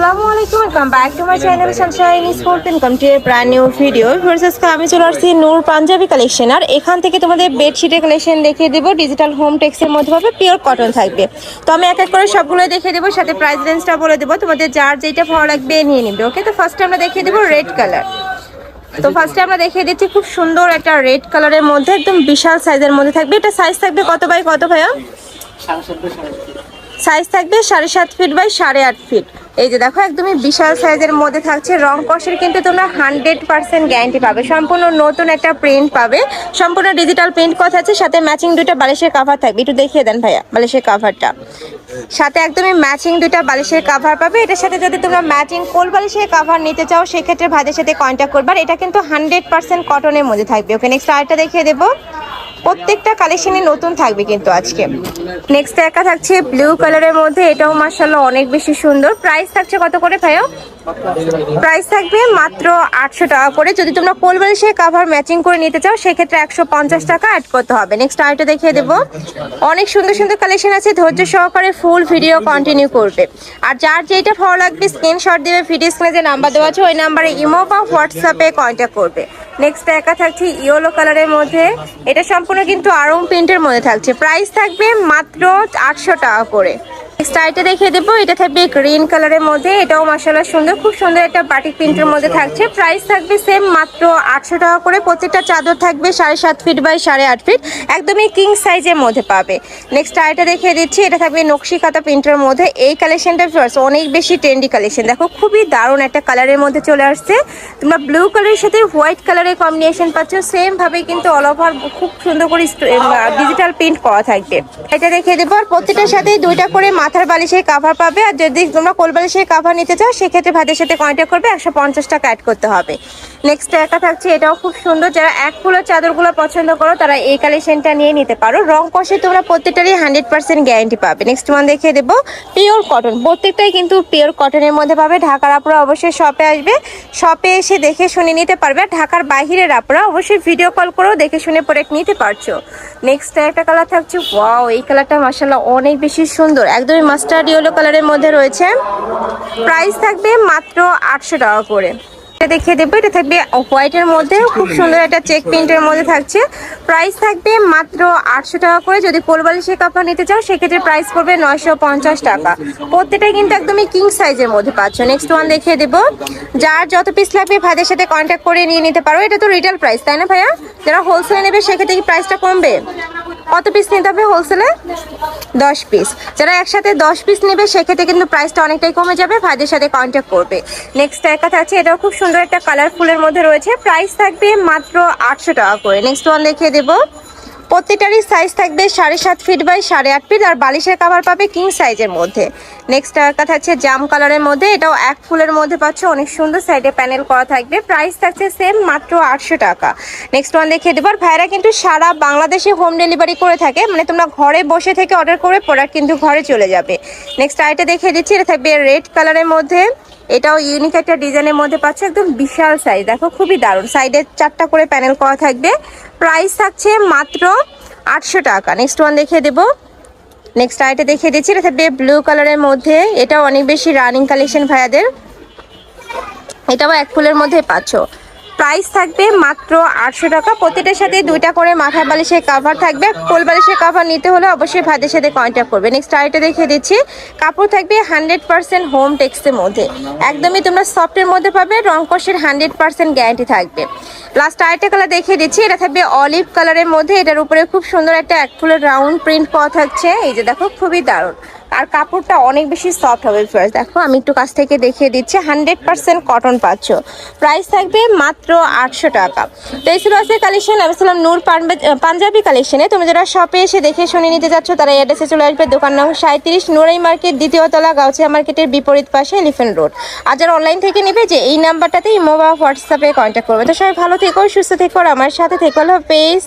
আসসালামু আলাইকুম, welcome back to my channel Sunshine sport income two brand new video. Versus আমি চলে আসছি নূর পাঞ্জাবি কালেকশন। আর এখান থেকে তোমাদের বেডশিটের কালেকশন দেখিয়ে দেবো। ডিজিটাল হোম টেক্সের মধ্যে পাবে, পিওর কটন থাকবে। তো আমি এক এক করে সবগুলো দেখিয়ে দেবো, সাথে প্রাইস রেঞ্জটা বলে দেবো। তোমাদের যার যেটা ভালো লাগবে নিয়ে নিবে। ওকে, তো ফার্স্টে আমরা দেখিয়ে দেবো রেড কালার। তো ফার্স্টে আমরা দেখিয়ে দিচ্ছি খুব সুন্দর একটা রেড কালারের মধ্যে, একদম বিশাল সাইজের মধ্যে থাকবে। এটা সাইজ থাকবে কত বাই কত ভাইয়া? সাইজ থাকবে 7.5 ফিট বাই 8.5 ফিট। এই যে দেখো, একদমই বিশাল সাইজের মধ্যে থাকছে। রং কষের কিন্তু তোমরা 100% গ্যারান্টি পাবে। সম্পূর্ণ নতুন একটা প্রিন্ট পাবে, সম্পূর্ণ ডিজিটাল প্রিন্ট কথা আছে। সাথে ম্যাচিং দুইটা বালিশের কাভার থাকবে। একটু দেখিয়ে দেন ভাইয়া বালিশের কাভারটা। সাথে একদমই ম্যাচিং দুইটা বালিশের কাভার পাবে। এটার সাথে যদি তোমরা ম্যাচিং কোল বালিশের কাভার নিতে চাও, সেক্ষেত্রে ভাইদের সাথে কন্ট্যাক্ট করবে। এটা কিন্তু 100% কটনের মধ্যে থাকবে। ওকে, নেক্সট আরেকটা দেখিয়ে দেবো। প্রত্যেকটা কালেকশনই নতুন থাকবে কিন্তু আজকে। নেক্সট একটা থাকছে ব্লু কালারের মধ্যে, এটাও মাশাআল্লাহ অনেক বেশি সুন্দর। প্রাইস থাকছে কত করে ভাইয়া? প্রাইস থাকবে মাত্র 800 টাকা করে। যদি তোমরা কোল বালিশের কাভার ম্যাচিং করে নিতে চাও, সেক্ষেত্রে 150 টাকা অ্যাড করতে হবে। নেক্সট আরেকটা দেখিয়ে দেবো। অনেক সুন্দর সুন্দর কালেকশন আছে, ধৈর্য সহকারে ফুল ভিডিও কন্টিনিউ করবে। আর যার যেটা ভালো লাগবে স্ক্রিনশট দেবে। ভিডিও স্ক্রিনে যে নাম্বার দেওয়া আছে, ওই নাম্বারে ইমো বা হোয়াটসঅ্যাপে কন্ট্যাক্ট করবে। নেক্সট একা থাকছে ইয়েলো কালারের মধ্যে, এটা সম্পূর্ণ কিন্তু আরং প্রিন্টের মধ্যে থাকছে। প্রাইস থাকবে মাত্র 800 টাকা করে। নেক্সট আইটা দেখিয়ে দেবো, এটা থাকবে গ্রিন কালারের মধ্যে, এটাও মাশাআল্লাহ সুন্দর, খুব সুন্দর একটা বাটিক প্রিন্টের মধ্যে থাকছে। প্রাইস থাকবে সেম মাত্র 800 টাকা করে। প্রত্যেকটা চাদর থাকবে 7.5 ফিট বাই 8.5 ফিট, একদমই কিং সাইজের মধ্যে পাবে। নেক্সট আইটা দেখিয়ে দিচ্ছি, এটা থাকবে নকশি কাতা প্রিন্টের মধ্যে। এই কালেকশনটা অনেক বেশি ট্রেন্ডি কালেকশন। দেখো, খুবই দারুণ একটা কালারের মধ্যে চলে আসছে। তোমরা ব্লু কালারের সাথে হোয়াইট কালারের কম্বিনেশন পাচ্ছ। সেম ভাবে কিন্তু অল ওভার খুব সুন্দর করে ডিজিটাল প্রিন্ট করা থাকবে। এটা দেখিয়ে দেবো। আর প্রত্যেকটার সাথে দুইটা করে মাথার বালিশের কাভার পাবে। আর যদি তোমরা কোল বালিশের কাভার নিতে চাও, সেক্ষেত্রে ভাইদের সাথে কন্ট্যাক্ট করবে। 150 টাকা অ্যাড করতে হবে। নেক্সট একটা থাকছে, এটাও খুব সুন্দর। যারা এক ফুলের চাদরগুলো পছন্দ করো, তারা এই কালেকশনটা নিয়ে নিতে পারো। রং কষে তোমরা প্রত্যেকটারই 100% গ্যারান্টি পাবে। নেক্সট ওয়ান দেখিয়ে দেবো, পিওর কটন। প্রত্যেকটাই কিন্তু পিওর কটনের মধ্যে পাবে। ঢাকার আপুরা অবশ্যই শপে আসবে, শপে এসে দেখে শুনে নিতে পারবে। আর ঢাকার বাইরের আপুরা অবশ্যই ভিডিও কল করেও দেখে শুনে প্রোডাক্ট নিতে পারছো। নেক্সট একটা কালার থাকছে, ওয়াও, এই কালারটা মাশাআল্লাহ অনেক বেশি সুন্দর, একদমই মাস্টার্ড ইয়েলো কালারের মধ্যে রয়েছে। প্রাইস থাকবে মাত্র 800 টাকা করে। দেখিয়ে দেবো, এটা থাকবে হোয়াইটের মধ্যে, খুব সুন্দর একটা চেক প্রিন্টের মধ্যে থাকছে। প্রাইস থাকবে মাত্র 800 টাকা করে। যদি কোল বালিশের কাপড় নিতে চাও, সেক্ষেত্রে প্রাইস পড়বে 950 টাকা। প্রত্যেকটাই কিন্তু একদমই কিং সাইজের মধ্যে পাচ্ছ। নেক্সট ওয়ান দেখিয়ে দেবো। যার যত পিস লাগবে ভাইদের সাথে কন্ট্যাক্ট করে নিয়ে নিতে পারো। এটা তো রিটেল প্রাইস, তাই না ভাইয়া? যারা হোলসেলে নেবে, সেক্ষেত্রে কি প্রাইসটা কমবে? কত পিস নিতে হবে হোলসেলে? 10 পিস। যারা একসাথে 10 পিস নেবে, সেক্ষেত্রে কিন্তু প্রাইসটা অনেকটাই কমে যাবে। ভাইদের সাথে কন্ট্যাক্ট করবে। নেক্সট একটা থাকছে, এটাও খুব সুন্দর একটা কালারফুলের মধ্যে রয়েছে। প্রাইস থাকবে মাত্র 800 টাকা করে। নেক্সট ওয়ান দেখিয়ে দেবো। প্রত্যেকটারই সাইজ থাকবে 7.5 ফিট বাই 8.5 ফিট। আর বালিশের কাভার পাবে কিং সাইজের মধ্যে। নেক্সট একটা থাকছে জাম কালারের মধ্যে, এটাও এক ফুলের মধ্যে পাচ্ছ। অনেক সুন্দর সাইডে প্যানেল করা থাকবে। প্রাইস থাকছে সেম মাত্র 800 টাকা। নেক্সট ওয়ান দেখিয়ে দেবো। আর ভাইরা কিন্তু সারা বাংলাদেশে হোম ডেলিভারি করে থাকে, মানে তোমরা ঘরে বসে থেকে অর্ডার করে প্রোডাক্ট কিন্তু ঘরে চলে যাবে। নেক্সট আইটা দেখিয়ে দিচ্ছি, এটা থাকবে রেড কালারের মধ্যে, এটাও ইউনিক একটা ডিজাইনের মধ্যে পাচ্ছ। একদম বিশাল সাইজ, দেখো খুবই দারুণ। সাইডে 4টা করে প্যানেল করা থাকবে। প্রাইস থাকছে মাত্র 800 টাকা। নেক্সট ওয়ান দেখিয়ে দেবো। নেক্সট আইটা দেখিয়ে দিচ্ছি, এটা থাকবে ব্লু কালারের মধ্যে, এটাও অনেক বেশি রানিং কালেকশন ভাইয়াদের। এটাও এক ফুলের মধ্যে পাচ্ছ। প্রাইস থাকবে মাত্র 800 টাকা। প্রত্যেকটার সাথে দুইটা করে মাথার বালিশের কাভার থাকবে। কোল বালিশের কাভার নিতে হলে অবশ্যই ভাইদের সাথে কন্ট্যাক্ট করবে। নেক্সট আইটা দেখিয়ে দিচ্ছি, কাপড় থাকবে 100% হোম টেক্সের মধ্যে, একদমই তোমরা সফটের মধ্যে পাবে। রং কষের 100% গ্যারান্টি থাকবে। লাস্ট আইটা কালার দেখিয়ে দিচ্ছি, এটা থাকবে অলিভ কালারের মধ্যে, এটার উপরে খুব সুন্দর একটা এক ফুলের রাউন্ড প্রিন্ট করা থাকছে। এই যে দেখো, খুবই দারুণ। আর কাপড়টা অনেক বেশি সফট হবে। ফার্স্ট দেখো, আমি একটু কাছ থেকে দেখিয়ে দিচ্ছি, 100% কটন পাচ্ছ। প্রাইস থাকবে মাত্র 800 টাকা। তো এই ছিল আজকের কালেকশন। আমি ছিলাম নূর পাঞ্জাবি কালেকশনে। তুমি যারা শপে এসে দেখে শুনে নিতে যাচ্ছ, তারা অ্যাড্রেসে চলে আসবে। দোকান নং 37, নুরাই মার্কেট, দ্বিতীয় তলা, গাউছিয়া মার্কেটের বিপরীত পাশে, এলিফ্যান্ট রোড। আর যারা অনলাইন থেকে নেবে, যে এই নাম্বারটাতে ইমো বা হোয়াটসঅ্যাপে কন্ট্যাক্ট করবে। তো সবাই ভালো থেকো, সুস্থ থেকো, আর আমার সাথে থেকো। হলো পেজ।